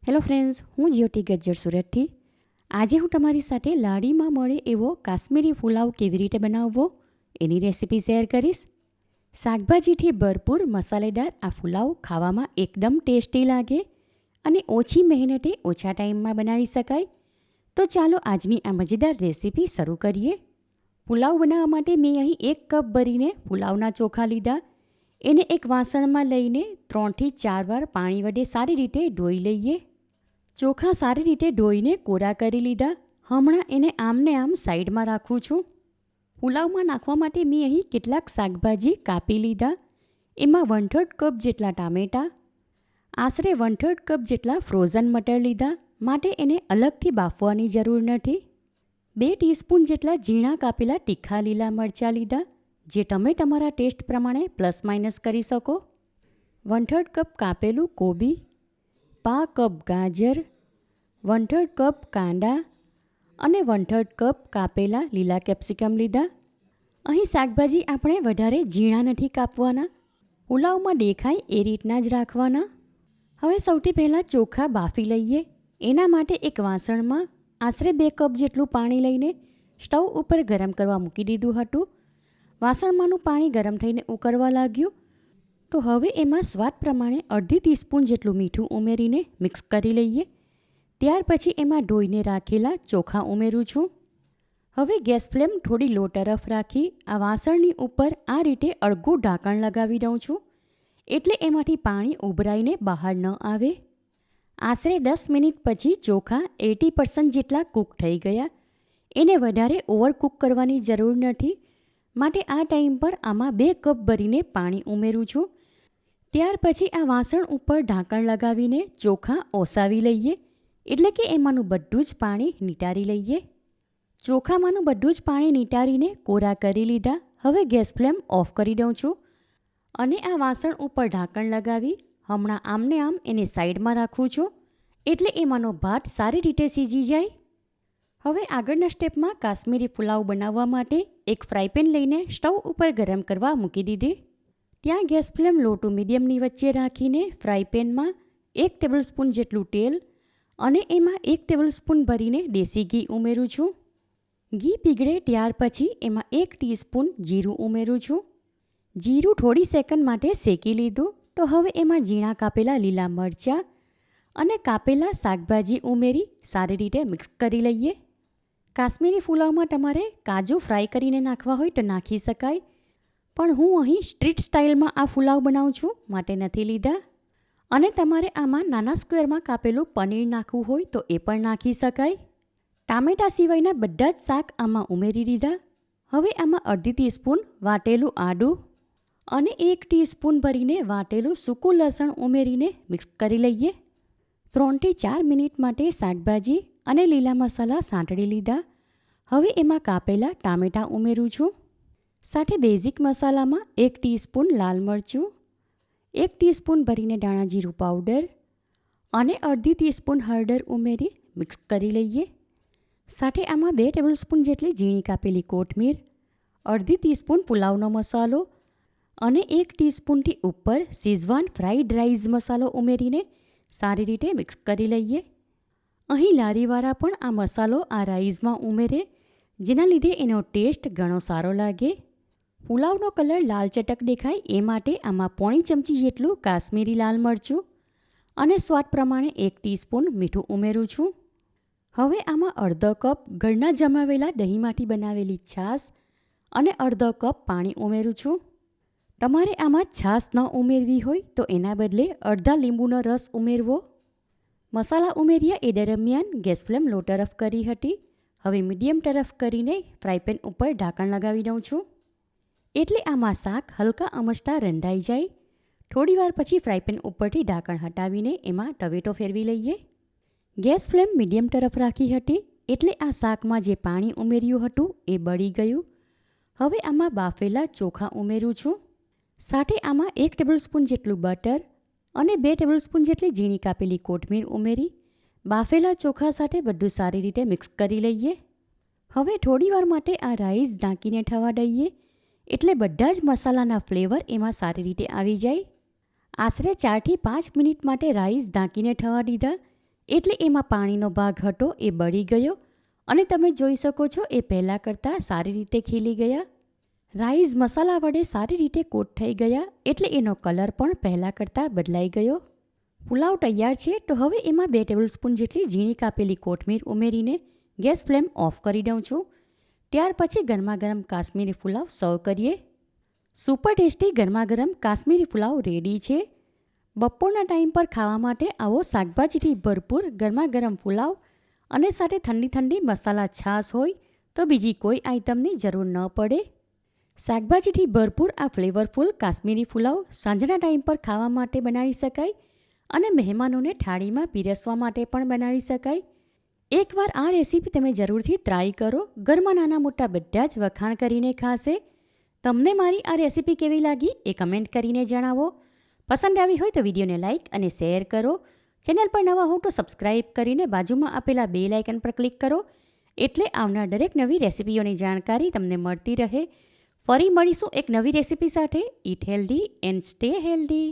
Hello friends, હું જ્યોતિ ગજ્જર સુરતથી. આજે હું તમારી સાથે લાડીમાં મળે એવો કાશ્મીરી પુલાવ કેવી રીતે બનાવવો એની રેસીપી શેર કરીશ. શાકભાજીથી ભરપૂર મસાલેદાર આ પુલાવ ખાવામાં એકદમ ટેસ્ટી લાગે અને ઓછી મહેનતે ઓછા ટાઈમમાં બનાવી શકાય. તો ચાલો આજની આ મજેદાર રેસીપી શરૂ કરીએ. પુલાવ બનાવવા માટે મેં અહીં 1 કપ ભરીને પુલાવના ચોખા લીધા. એને એક વાસણમાં લઈને 3 થી 4 વાર પાણી વડે સારી રીતે ધોઈ લઈએ. ચોખા સારી રીતે ધોઈને કોરા કરી લીધા. હમણાં એને આમને આમ સાઈડમાં રાખું છું. પુલાવમાં નાખવા માટે મેં અહીં કેટલાક શાકભાજી કાપી લીધા. એમાં 1/3 કપ જેટલા ટામેટાં, આશરે 1/3 કપ જેટલા ફ્રોઝન મટર લીધા, માટે એને અલગથી બાફવાની જરૂર નથી. 2 ટીસ્પૂન જેટલા ઝીણા કાપેલા તીખા લીલા મરચાં લીધા, જે તમે તમારા ટેસ્ટ પ્રમાણે પ્લસ માઇનસ કરી શકો. 1/3 કપ કાપેલું કોબી, 1/2 કપ ગાજર, 1/3 કપ કાંદા અને 1/3 કપ કાપેલા લીલા કેપ્સિકમ લીધા. અહીં શાકભાજી આપણે વધારે ઝીણા નથી કાપવાના, પુલાવમાં દેખાય એ રીતના જ રાખવાના. હવે સૌથી પહેલાં ચોખા બાફી લઈએ. એના માટે એક વાસણમાં આશરે 2 કપ જેટલું પાણી લઈને સ્ટવ ઉપર ગરમ કરવા મૂકી દીધું હતું. વાસણમાંનું પાણી ગરમ થઈને ઉકળવા લાગ્યું તો હવે એમાં સ્વાદ પ્રમાણે અડધી ટીસ્પૂન જેટલું મીઠું ઉમેરીને મિક્સ કરી લઈએ. ત્યાર પછી એમાં ધોઈને રાખેલા ચોખા ઉમેરું છું. હવે ગેસ ફ્લેમ થોડી લો તરફ રાખી આ વાસણની ઉપર આ રીતે અડધું ઢાંકણ લગાવી દઉં છું, એટલે એમાંથી પાણી ઉભરાઈને બહાર ન આવે. આશરે 10 મિનિટ પછી ચોખા 80% જેટલા કૂક થઈ ગયા. એને વધારે ઓવરકૂક કરવાની જરૂર નથી, માટે આ ટાઈમ પર આમાં 2 કપ ભરીને પાણી ઉમેરું છું. ત્યાર પછી આ વાસણ ઉપર ઢાંકણ લગાવીને ચોખા ઓસાવી લઈએ, એટલે કે એમાંનું બધું જ પાણી નિતારી લઈએ. ચોખામાંનું બધું જ પાણી નિતારીને કોરા કરી લીધા. હવે ગેસ ફ્લેમ ઓફ કરી દઉં છું અને આ વાસણ ઉપર ઢાંકણ લગાવી હમણાં આમને આમ એને સાઈડમાં રાખું છું, એટલે એમાંનો ભાત સારી રીતે સીજી જાય. હવે આગળના સ્ટેપમાં કાશ્મીરી પુલાવ બનાવવા માટે એક ફ્રાય પેન લઈને સ્ટવ ઉપર ગરમ કરવા મૂકી દીધી. ત્યાં ગેસ ફ્લેમ લો ટુ મીડિયમની વચ્ચે રાખીને ફ્રાય પેનમાં 1 ટેબલસ્પૂન જેટલું તેલ અને એમાં 1 ટેબલસ્પૂન ભરીને દેશી ઘી ઉમેરું છું. ઘી પીગળે ત્યાર પછી એમાં 1 ટીસ્પૂન જીરું ઉમેરું છું. જીરું થોડી સેકન્ડ માટે શેકી લીધું તો હવે એમાં ઝીણા કાપેલા લીલા મરચાં અને કાપેલા શાકભાજી ઉમેરી સારી રીતે મિક્સ કરી લઈએ. કાશ્મીરી પુલાવમાં તમારે કાજુ ફ્રાય કરીને નાખવા હોય તો નાખી શકાય, પણ હું અહીં સ્ટ્રીટ સ્ટાઇલમાં આ પુલાવ બનાવું છું માટે નથી લીધા. અને તમારે આમાં નાના સ્ક્વેરમાં કાપેલું પનીર નાખવું હોય તો એ પણ નાખી શકાય. ટામેટા સિવાયના બધા જ શાક આમાં ઉમેરી દીધા. હવે આમાં અડધી ટીસ્પૂન વાટેલું આદું અને 1 ટીસ્પૂન ભરીને વાટેલું સૂકું લસણ ઉમેરીને મિક્સ કરી લઈએ. 3 થી 4 મિનિટ માટે શાકભાજી અને લીલા મસાલા સાંતળી લીધા. હવે એમાં કાપેલા ટામેટાં ઉમેરું છું. સાથે બેઝિક મસાલામાં 1 ટીસ્પૂન લાલ મરચું, 1 ટીસ્પૂન ભરીને ધાણા જીરું પાવડર અને અડધી ટીસ્પૂન હળદર ઉમેરી મિક્સ કરી લઈએ. સાથે આમાં 2 ટેબલસ્પૂન જેટલી ઝીણી કાપેલી કોથમીર, અડધી ટીસ્પૂન પુલાવનો મસાલો અને 1 ટીસ્પૂનથી ઉપર શેઝવાન ફ્રાઈડ રાઈસ મસાલો ઉમેરીને સારી રીતે મિક્સ કરી લઈએ. અહીં લારીવાળા પણ આ મસાલો આ રાઈસમાં ઉમેરે, જેના લીધે એનો ટેસ્ટ ઘણો સારો લાગે. પુલાવનો કલર લાલ ચટક દેખાય એ માટે આમાં 1/4 ચમચી જેટલું કાશ્મીરી લાલ મરચું અને સ્વાદ પ્રમાણે 1 ટીસ્પૂન મીઠું ઉમેરું છું. હવે આમાં અડધો કપ ઘરના જમાવેલા દહીંમાંથી બનાવેલી છાશ અને અડધો કપ પાણી ઉમેરું છું. તમારે આમાં છાશ ન ઉમેરવી હોય તો એના બદલે અડધા લીંબુનો રસ ઉમેરવો. મસાલા ઉમેર્યા એ દરમિયાન ગેસ ફ્લેમ લો તરફ કરી હતી. હવે મીડિયમ તરફ કરીને ફ્રાયપેન ઉપર ઢાંકણ લગાવી દઉં છું, એટલે આમાં શાક હલકા અમસ્તા રંધાઈ જાય. થોડીવાર પછી ફ્રાયપેન ઉપરથી ઢાંકણ હટાવીને એમાં ટમેટો ફેરવી લઈએ. ગેસ ફ્લેમ મીડિયમ તરફ રાખી હતી, એટલે આ શાકમાં જે પાણી ઉમેર્યું હતું એ બળી ગયું. હવે આમાં બાફેલા ચોખા ઉમેરું છું. સાથે આમાં 1 ટેબલસ્પૂન જેટલું બટર અને 2 ટેબલસ્પૂન જેટલી ઝીણી કાપેલી કોથમીર ઉમેરી બાફેલા ચોખા સાથે બધું સારી રીતે મિક્સ કરી લઈએ. હવે થોડીવાર માટે આ રાઈસ ઢાંકીને થવા દઈએ, એટલે બધા જ મસાલાના ફ્લેવર એમાં સારી રીતે આવી જાય. આશરે 4 થી 5 મિનિટ માટે રાઈસ ઢાંકીને થવા દીધા. એટલે એમાં પાણીનો ભાગ હતો એ બળી ગયો અને તમે જોઈ શકો છો એ પહેલાં કરતાં સારી રીતે ખીલી ગયા. રાઈસ મસાલા વડે સારી રીતે કોટ થઈ ગયા એટલે એનો કલર પણ પહેલાં કરતાં બદલાઈ ગયો. પુલાવ તૈયાર છે તો હવે એમાં 2 ટેબલસ્પૂન જેટલી ઝીણી કાપેલી કોથમીર ઉમેરીને ગેસ ફ્લેમ ઓફ કરી દઉં છું. ત્યાર પછી ગરમા ગરમ કાશ્મીરી પુલાવ સર્વ કરીએ. સુપર ટેસ્ટી ગરમા ગરમ કાશ્મીરી પુલાવ રેડી છે. બપોરના ટાઈમ પર ખાવા માટે આવો શાકભાજીથી ભરપૂર ગરમા ગરમ પુલાવ અને સાથે ઠંડી ઠંડી મસાલા છાશ હોય તો બીજી કોઈ આઈટમની જરૂર ન પડે. શાકભાજીથી ભરપૂર આ ફ્લેવરફુલ કાશ્મીરી પુલાવ સાંજના ટાઈમ પર ખાવા માટે બનાવી શકાય અને મહેમાનોને થાળીમાં પીરસવા માટે પણ બનાવી શકાય. એકવાર આ રેસીપી તમે જરૂરથી ટ્રાય કરો. ઘરમાં નાના મોટા બધા જ વખાણ કરીને ખાશે. તમને મારી આ રેસીપી કેવી લાગી એ કમેન્ટ કરીને જણાવો. પસંદ આવી હોય તો વિડીયોને લાઇક અને શેર કરો. ચેનલ પર નવા હો તો સબસ્ક્રાઇબ કરીને બાજુમાં આપેલા બેલ આઇકન પર ક્લિક કરો એટલે આવનાર દરેક નવી રેસીપીઓની જાણકારી તમને મળતી રહે. ફરી મળીશું એક નવી રેસીપી સાથે. Eat healthy and stay healthy.